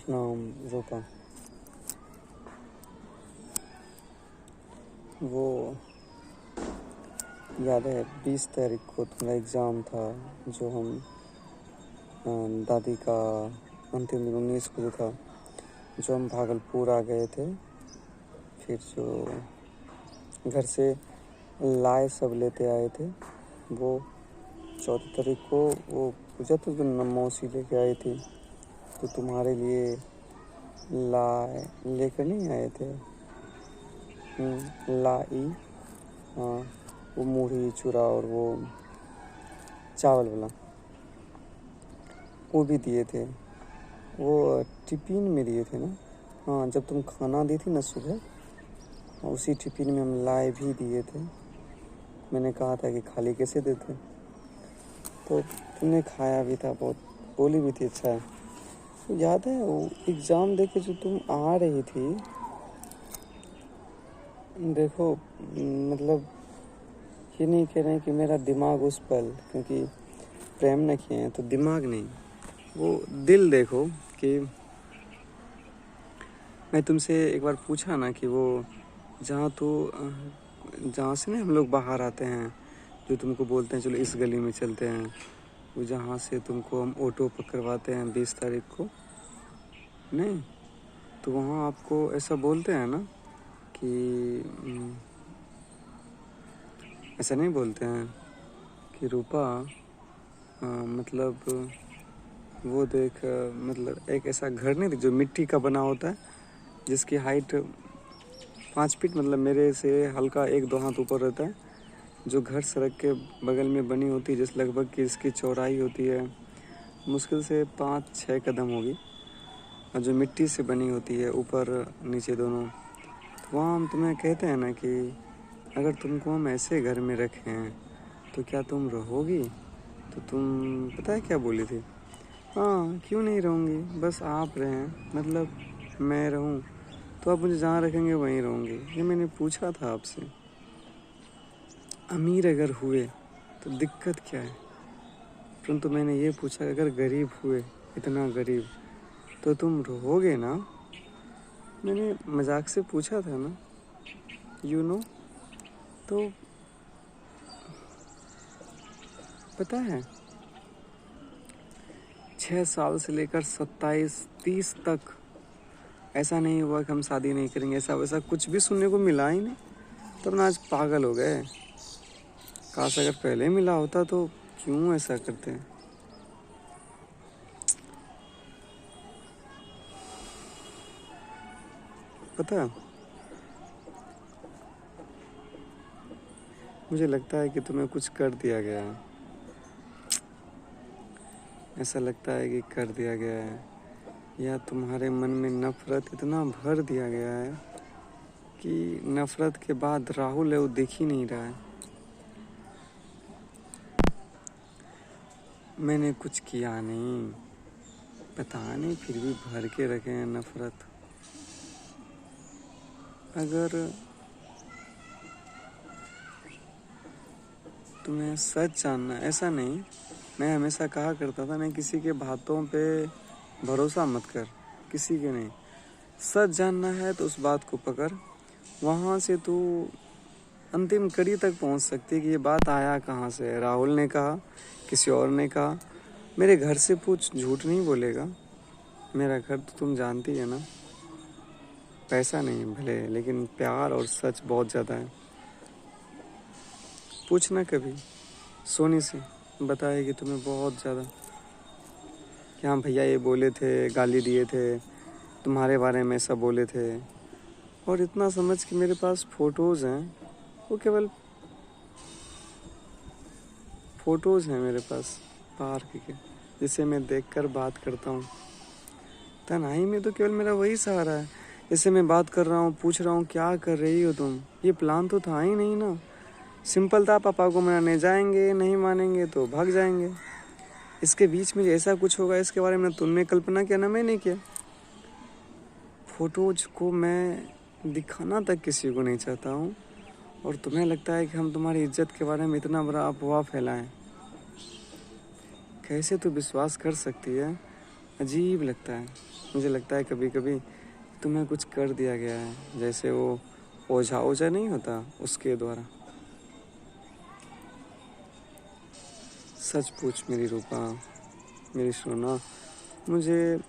नाम रूपा। वो याद है 20 तारीख को तुम्हारा एग्ज़ाम था, जो हम दादी का अंतिम दिन 19 को जो था, जो हम भागलपुर आ गए थे। फिर जो घर से लाए सब लेते आए थे, वो 14 तारीख को वो पूजा तो मौसी लेके आई थी, तो तुम्हारे लिए लाए लेकर नहीं आए थे। लाई, हाँ, वो मुढ़ी चूड़ा और वो चावल वाला वो भी दिए थे। वो टिफ़िन में दिए थे ना। हाँ, जब तुम खाना दी थी ना सुबह, उसी टिफ़िन में हम लाए भी दिए थे। मैंने कहा था कि खाली कैसे देते, तो तुमने खाया भी था, बहुत बोली भी थी अच्छा है। तो याद है वो एग्ज़ाम देके जो तुम आ रही थी, देखो मतलब ये नहीं कह रहे हैं कि मेरा दिमाग उस पल, क्योंकि प्रेम न किए हैं तो दिमाग नहीं, वो दिल देखो कि मैं तुमसे एक बार पूछा ना कि वो जहाँ से ना हम लोग बाहर आते हैं, जो तुमको बोलते हैं चलो इस गली में चलते हैं, वो जहाँ से तुमको हम ऑटो पकड़वाते हैं 20 तारीख को, नहीं तो वहाँ आपको ऐसा बोलते हैं ना कि ऐसा नहीं बोलते हैं कि रूपा मतलब वो देख, मतलब एक ऐसा घर नहीं जो मिट्टी का बना होता है, जिसकी हाइट 5 फीट, मतलब मेरे से हल्का 1-2 हाथ ऊपर रहता है, जो घर सड़क के बगल में बनी होती है, जिस लगभग की इसकी चौड़ाई होती है मुश्किल से 5-6 कदम होगी, और जो मिट्टी से बनी होती है ऊपर नीचे दोनों। तो वहाँ हम तुम्हें कहते हैं ना कि अगर तुमको हम ऐसे घर में रखें तो क्या तुम रहोगी? तो तुम पता है क्या बोली थी? हाँ, क्यों नहीं रहूँगी, बस आप रहें, मतलब मैं रहूँ तो आप मुझे जहाँ रखेंगे वहीं रहूँगी। ये मैंने पूछा था आपसे। अमीर अगर हुए तो दिक्कत क्या है, परंतु मैंने ये पूछा अगर गरीब हुए, इतना गरीब, तो तुम रहोगे ना? मैंने मजाक से पूछा था ना, तो पता है 6 साल से लेकर 27-30 तक ऐसा नहीं हुआ कि हम शादी नहीं करेंगे, ऐसा वैसा कुछ भी सुनने को मिला ही नहीं, तब ना आज पागल हो गए। काश अगर पहले मिला होता तो क्यों ऐसा करते हैं। पता है, मुझे लगता है कि तुम्हें कुछ कर दिया गया है, ऐसा लगता है कि कर दिया गया है, या तुम्हारे मन में नफरत इतना भर दिया गया है कि नफरत के बाद राहुल है वो दिख ही नहीं रहा है। मैंने कुछ किया नहीं, पता नहीं फिर भी भर के रखे हैं नफरत। अगर तुम्हें सच जानना, ऐसा नहीं, मैं हमेशा कहा करता था ना किसी के बातों पे भरोसा मत कर, किसी के नहीं। सच जानना है तो उस बात को पकड़, वहाँ से तू अंतिम कड़ी तक पहुँच सकती है कि ये बात आया कहाँ से। राहुल ने कहा, किसी और ने कहा, मेरे घर से पूछ, झूठ नहीं बोलेगा। मेरा घर तो तुम जानती है ना, पैसा नहीं भले, लेकिन प्यार और सच बहुत ज़्यादा है। पूछना कभी सोनी से, बताएगी तुम्हें बहुत ज़्यादा कि हाँ भैया ये बोले थे, गाली दिए थे, तुम्हारे बारे में ऐसा बोले थे। और इतना समझ कि मेरे पास फ़ोटोज़ हैं, वो केवल फ़ोटोज़ हैं मेरे पास पार्क के, जिसे मैं देखकर बात करता हूँ। तन्हाई में तो केवल मेरा वही सहारा है। जैसे मैं बात कर रहा हूँ, पूछ रहा हूँ क्या कर रही हो तुम, ये प्लान तो था ही नहीं ना। सिंपल था, पापा को मनाने जाएंगे, नहीं मानेंगे तो भाग जाएंगे। इसके बीच में ऐसा कुछ होगा इसके बारे में तुमने कल्पना किया ना मैंने किया। फ़ोटोज़ को मैं दिखाना तक किसी को नहीं चाहता हूँ, और तुम्हें लगता है कि हम तुम्हारी इज्जत के बारे में इतना बड़ा अफवाह फैलाएं। कैसे तू विश्वास कर सकती है अजीब लगता है। मुझे लगता है कभी कभी तुम्हें कुछ कर दिया गया है, जैसे वो ओझा ओझा नहीं होता उसके द्वारा। सच पूछ मेरी रूपा, मेरी सोना, मुझे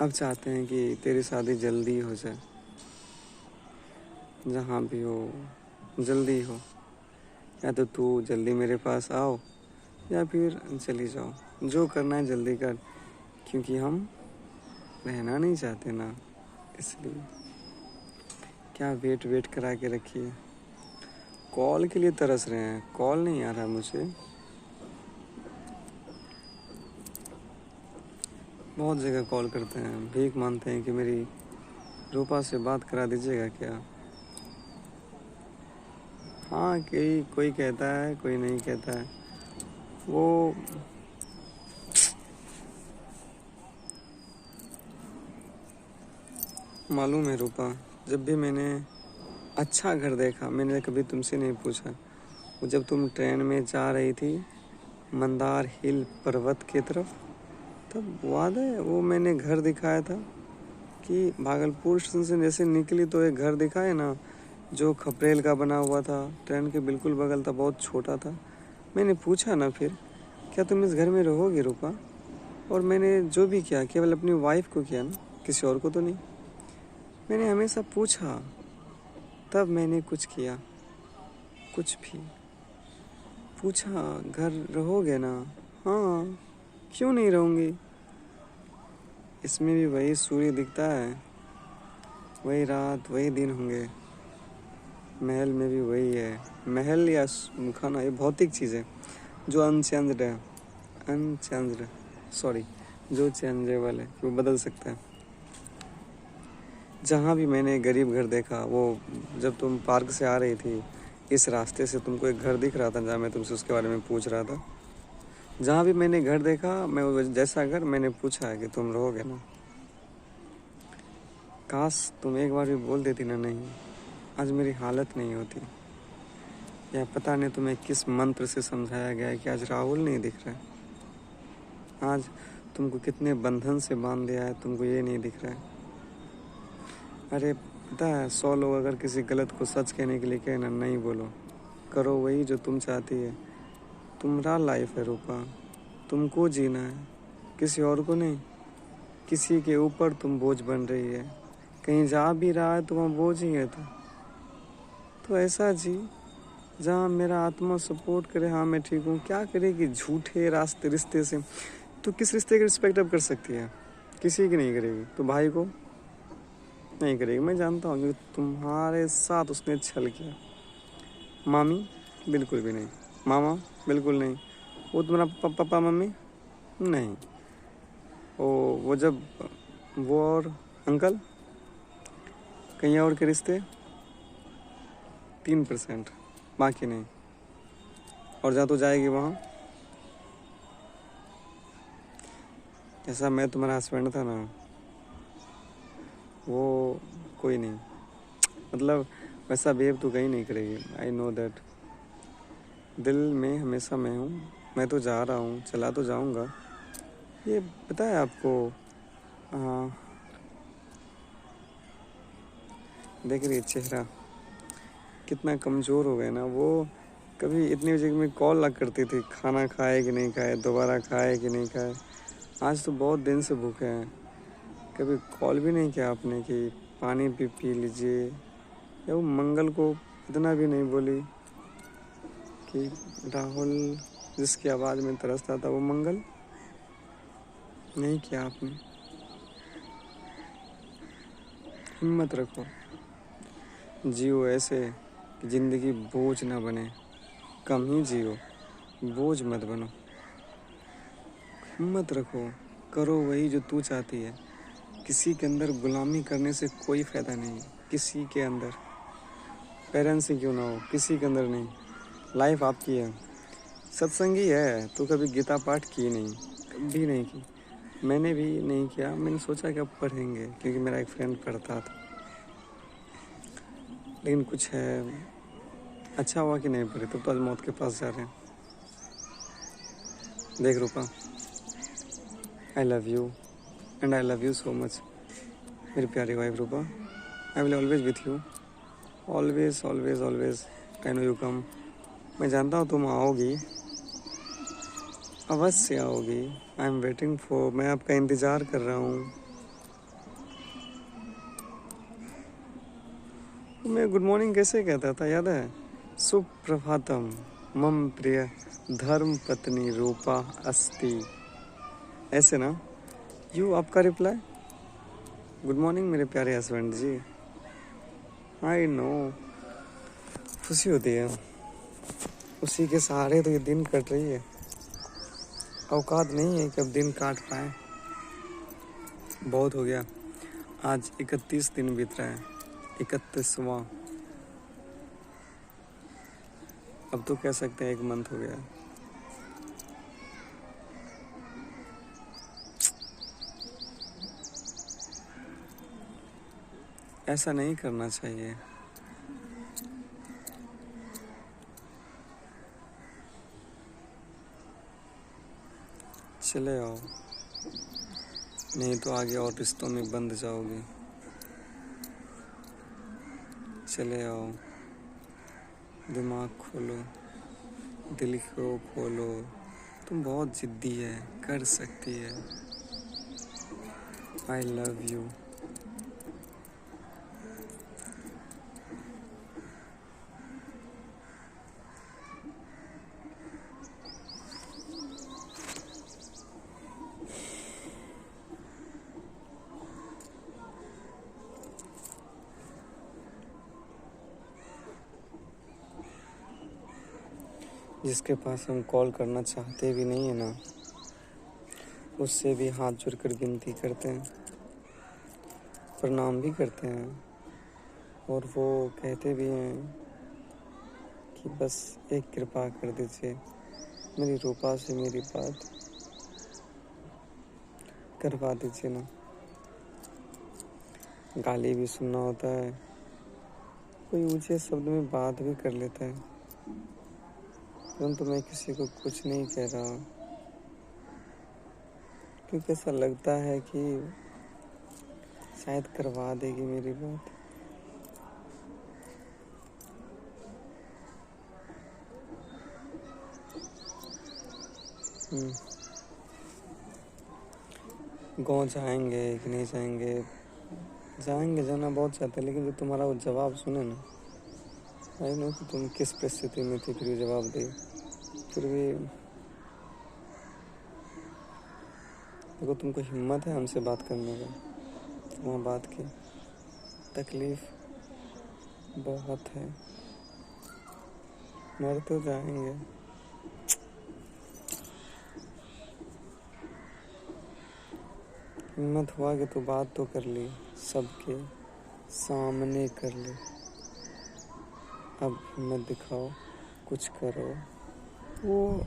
अब चाहते हैं कि तेरी शादी जल्दी हो जाए, जहाँ भी हो जल्दी हो। या तो तू जल्दी मेरे पास आओ या फिर चली जाओ, जो करना है जल्दी कर, क्योंकि हम रहना नहीं चाहते ना, इसलिए। क्या वेट वेट करा के रखिए, कॉल के लिए तरस रहे हैं, कॉल नहीं आ रहा मुझे। बहुत जगह कॉल करते हैं, भीख मांगते हैं कि मेरी रूपा से बात करा दीजिएगा क्या। हाँ, कोई कहता है, कोई नहीं कहता है। वो मालूम है रूपा, जब भी मैंने अच्छा घर देखा, मैंने कभी तुमसे नहीं पूछा। वो जब तुम ट्रेन में जा रही थी मंदार हिल पर्वत की तरफ, तब याद है वो मैंने घर दिखाया था कि भागलपुर स्टेशन से जैसे निकली तो एक घर दिखा है ना, जो खपरेल का बना हुआ था, ट्रेन के बिल्कुल बगल था, बहुत छोटा था। मैंने पूछा ना फिर, क्या तुम इस घर में रहोगे रूपा? और मैंने जो भी किया केवल अपनी वाइफ को किया ना, किसी और को तो नहीं। मैंने हमेशा पूछा, तब मैंने कुछ किया, कुछ भी पूछा। घर रहोगे ना? हाँ, क्यों नहीं रहूँगी। इसमें भी वही सूर्य दिखता है, वही रात वही दिन होंगे। महल में भी वही है। महल या खाना ये भौतिक चीज़ है जो अनचेंज्ड है, अनचेंज्ड सॉरी, जो चेंजेबल है, वो बदल सकता है। जहाँ भी मैंने गरीब घर देखा, वो जब तुम पार्क से आ रही थी इस रास्ते से, तुमको एक घर दिख रहा था जहाँ मैं तुमसे उसके बारे में पूछ रहा था। जहाँ भी मैंने घर देखा, मैं वो जैसा घर मैंने पूछा है कि तुम रहोगे ना। काश तुम एक बार भी बोल देती ना नहीं, आज मेरी हालत नहीं होती। या पता नहीं तुम्हें किस मंत्र से समझाया गया है कि आज राहुल नहीं दिख रहा है। आज तुमको कितने बंधन से बांध दिया है, तुमको ये नहीं दिख रहा है। अरे पता है, 100 लोग अगर किसी गलत को सच कहने के लिए कहे ना, नहीं बोलो, करो वही जो तुम चाहती है। तुम्हारा लाइफ है रूपा, तुमको जीना है, किसी और को नहीं। किसी के ऊपर तुम बोझ बन रही है, कहीं जा भी रहा है तो वहाँ बोझ ही है। तो ऐसा जी जहाँ मेरा आत्मा सपोर्ट करे, हाँ मैं ठीक हूँ। क्या करेगी झूठे रास्ते रिश्ते से? तो किस रिश्ते की रिस्पेक्ट अब कर सकती है? किसी की नहीं करेगी। तो भाई को नहीं करेगी, मैं जानता हूँ, क्योंकि तुम्हारे साथ उसने छल किया। मामी बिल्कुल भी नहीं, मामा बिल्कुल नहीं, वो तुम्हारा पापा मम्मी नहीं, वो जब वो और अंकल, कहीं और के रिश्ते 3%, बाकी नहीं। और जहाँ तो जाएगी वहाँ, जैसा मैं तुम्हारा हस्बैंड था ना, वो कोई नहीं, मतलब वैसा बिहेव तो कहीं नहीं करेगी। I know that. दिल में हमेशा मैं हूँ, मैं तो जा रहा हूँ, चला तो जाऊँगा। ये पता है आपको, देख रही चेहरा कितना कमज़ोर हो गया ना। वो कभी इतनी बजे में कॉल लग करती थी, खाना खाए कि नहीं खाए, दोबारा खाए कि नहीं खाए। आज तो बहुत दिन से भूखे हैं, कभी कॉल भी नहीं किया आपने कि पानी भी पी लीजिए। या वो मंगल को इतना भी नहीं बोली कि राहुल जिसकी आवाज़ में तरसता था, वो मंगल नहीं किया आपने। हिम्मत रखो, जियो ऐसे कि ज़िंदगी बोझ ना बने, कम ही जियो, बोझ मत बनो। हिम्मत रखो, करो वही जो तू चाहती है। किसी के अंदर गुलामी करने से कोई फ़ायदा नहीं, किसी के अंदर, पेरेंट्स ही क्यों ना हो, किसी के अंदर नहीं। लाइफ आपकी है। सत्संगी है तो कभी गीता पाठ की नहीं, कभी नहीं की। मैंने भी नहीं किया, मैंने सोचा कि अब पढ़ेंगे क्योंकि मेरा एक फ्रेंड पढ़ता था, लेकिन कुछ है, अच्छा हुआ कि नहीं पढ़े, तब तो आज मौत के पास जा रहे हैं। देख Rupa, I love you and I love you so much मेरी प्यारी wife Rupa. I will always with you, always always always. I know you come. मैं जानता हूँ तुम आओगी, अवश्य आओगी। आई एम वेटिंग फॉर, मैं आपका इंतज़ार कर रहा हूँ। मैं गुड मॉर्निंग कैसे कहता था याद है? सुप्रभातम मम प्रिय धर्म पत्नी रूपा अस्ति, ऐसे ना। यू आपका रिप्लाई, गुड मॉर्निंग मेरे प्यारे हस्बैंड जी। आई नो, खुशी होती है, उसी के सहारे तो ये दिन कट रही है। औकात नहीं है कि अब दिन काट पाए, बहुत हो गया। आज 31 दिन बीत रहा है, 31वां। अब तो कह सकते हैं 1 मंथ हो गया। ऐसा नहीं करना चाहिए। चले आओ, नहीं तो आगे और रिश्तों में बंध जाओगे। चले आओ, दिमाग खोलो, दिल को खोलो। तुम बहुत जिद्दी है, कर सकती है। आई लव यू। जिसके पास हम कॉल करना चाहते भी नहीं है ना, उससे भी हाथ जोड़कर विनती करते हैं, प्रणाम भी करते हैं, और वो कहते भी हैं कि बस एक कृपा कर दीजिए, मेरी रूपा से मेरी बात करवा दीजिए ना। गाली भी सुनना होता है, कोई ऊंचे शब्द में बात भी कर लेता है, परंतु मैं किसी को कुछ नहीं कह रहा, क्योंकि ऐसा लगता है कि शायद करवा देगी मेरी बात। गाँव जाएंगे कि नहीं जाएंगे? जाएंगे, जाना बहुत चाहते हैं, लेकिन जो तुम्हारा वो जवाब सुने ना, आई नो कि तुम किस परिस्थिति में थी, फिर भी जवाब दी। फिर भी देखो, तुमको हिम्मत है हमसे बात करने का, वहाँ बात की। तकलीफ बहुत है, मर तो जाएंगे। हिम्मत हुआ कि तो बात तो कर ली, सबके सामने कर ली। अब हिम्मत दिखाओ, कुछ करो। वो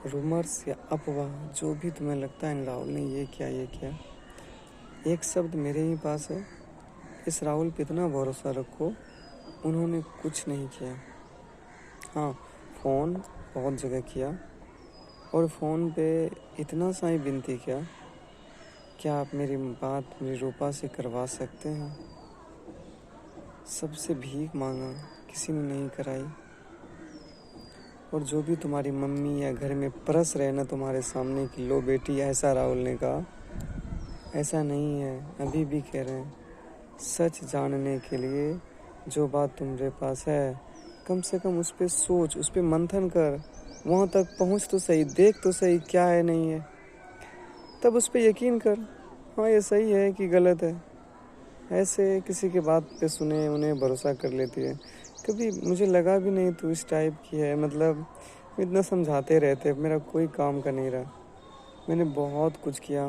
रूमर्स या अफवाह जो भी तुम्हें लगता है राहुल ने ये किया, एक शब्द मेरे ही पास है, इस राहुल पे इतना भरोसा रखो, उन्होंने कुछ नहीं किया। हाँ, फ़ोन बहुत जगह किया, और फ़ोन पे इतना सा ही विनती किया, क्या आप मेरी बात मेरी रूपा से करवा सकते हैं? सबसे भीख मांगा, किसी ने नहीं कराई। और जो भी तुम्हारी मम्मी या घर में परस रहे ना तुम्हारे सामने कि लो बेटी, ऐसा राहुल ने कहा, ऐसा नहीं है, अभी भी कह रहे हैं। सच जानने के लिए जो बात तुम्हारे पास है, कम से कम उस पर सोच, उस पर मंथन कर, वहाँ तक पहुँच तो सही, देख तो सही क्या है नहीं है, तब उस पर यकीन कर। हाँ, ये सही है कि गलत है। ऐसे किसी के बात पे सुने उन्हें भरोसा कर लेती है। कभी मुझे लगा भी नहीं तू इस टाइप की है, मतलब इतना समझाते रहते, मेरा कोई काम का नहीं रहा। मैंने बहुत कुछ किया,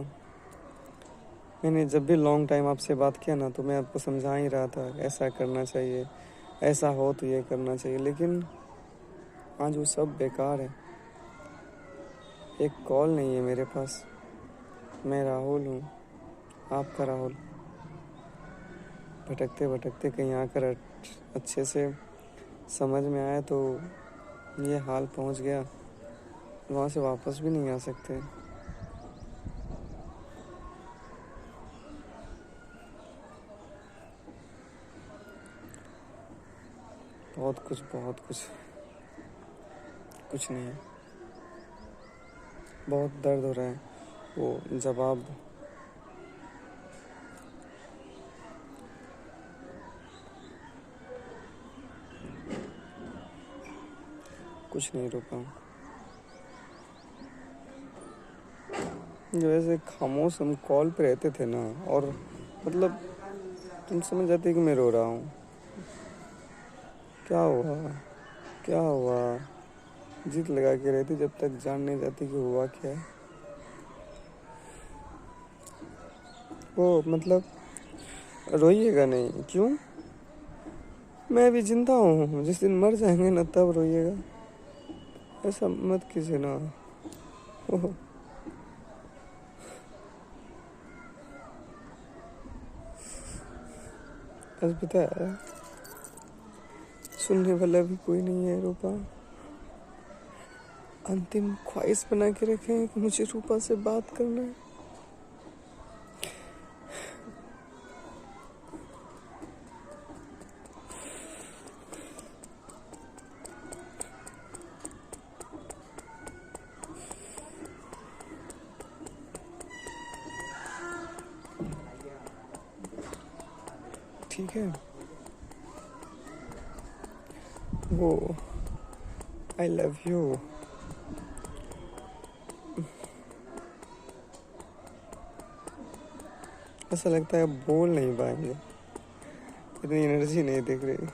मैंने जब भी लॉन्ग टाइम आपसे बात किया ना, तो मैं आपको समझा ही रहा था ऐसा करना चाहिए, ऐसा हो तो ये करना चाहिए, लेकिन आज वो सब बेकार है। एक कॉल नहीं है मेरे पास। मैं राहुल हूँ, आपका राहुल, भटकते भटकते कहीं आकर अच्छे से समझ में आया तो ये हाल पहुँच गया। वहाँ से वापस भी नहीं आ सकते। बहुत कुछ, बहुत कुछ, कुछ नहीं। बहुत दर्द हो रहा है। वो जवाब कुछ नहीं रुका। जो ऐसे खामोश हम कॉल पे रहते थे ना, और मतलब तुम समझ जाते कि मैं रो रहा हूँ। क्या हुआ, क्या हुआ, जीत लगा के रहती जब तक जान नहीं जाती कि हुआ क्या है। वो मतलब रोइएगा नहीं, क्यों? मैं भी जिंदा हूँ, जिस दिन मर जाएंगे ना तब रोइएगा। ऐसा मत कीजिए ना। ओह, आज पता है, सुनने वाला भी कोई नहीं है रूपा। अंतिम ख्वाहिश बना के रखे हैं कि मुझे रूपा से बात करना है। ठीक है, वो आई लव यू ऐसा लगता है बोल नहीं पाएंगे, इतनी एनर्जी नहीं दिख रही।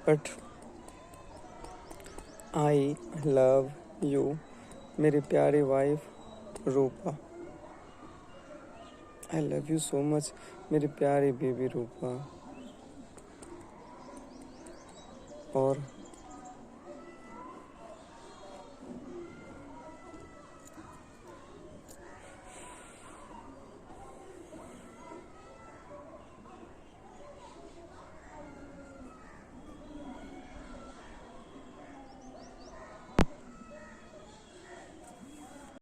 बट आई लव यू मेरी प्यारी wife Rupa. I love you so much मेरी प्यारी बेबी रूपा। और